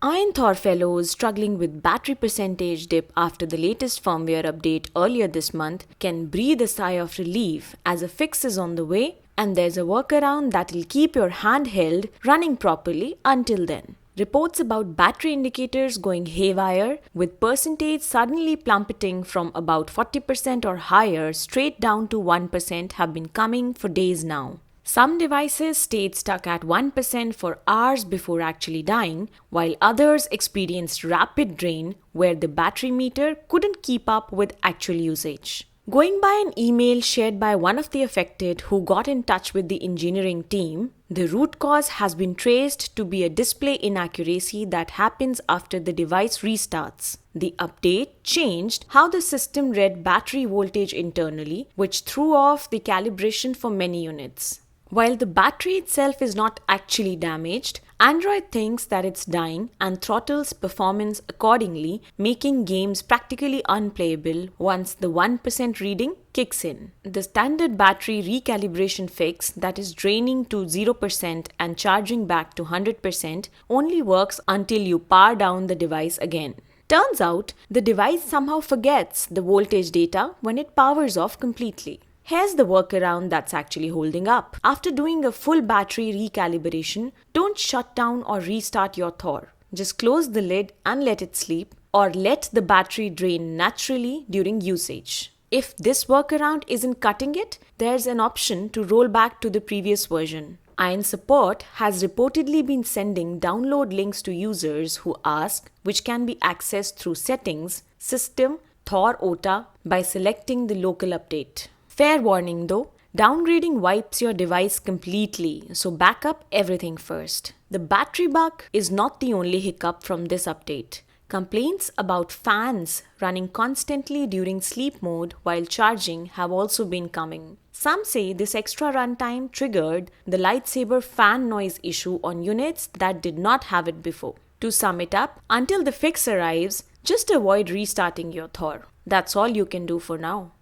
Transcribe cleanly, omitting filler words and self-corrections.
AYN Thor fellows struggling with battery percentage dip after the latest firmware update earlier this month can breathe a sigh of relief as a fix is on the way and there's a workaround that'll keep your handheld running properly until then. Reports about battery indicators going haywire, with percentage suddenly plummeting from about 40% or higher straight down to 1% have been coming for days now. Some devices stayed stuck at 1% for hours before actually dying, while others experienced rapid drain where the battery meter couldn't keep up with actual usage. Going by an email shared by one of the affected who got in touch with the engineering team, the root cause has been traced to be a display inaccuracy that happens after the device restarts. The update changed how the system read battery voltage internally, which threw off the calibration for many units. While the battery itself is not actually damaged, Android thinks that it's dying and throttles performance accordingly, making games practically unplayable once the 1% reading kicks in. The standard battery recalibration fix that is draining to 0% and charging back to 100% only works until you power down the device again. Turns out, the device somehow forgets the voltage data when it powers off completely. Here's the workaround that's actually holding up. After doing a full battery recalibration, don't shut down or restart your Thor. Just close the lid and let it sleep, or let the battery drain naturally during usage. If this workaround isn't cutting it, there's an option to roll back to the previous version. AYN support has reportedly been sending download links to users who ask, which can be accessed through Settings, System, Thor OTA by selecting the local update. Fair warning though, downgrading wipes your device completely, so back up everything first. The battery bug is not the only hiccup from this update. Complaints about fans running constantly during sleep mode while charging have also been coming. Some say this extra runtime triggered the lightsaber fan noise issue on units that did not have it before. To sum it up, until the fix arrives, just avoid restarting your Thor. That's all you can do for now.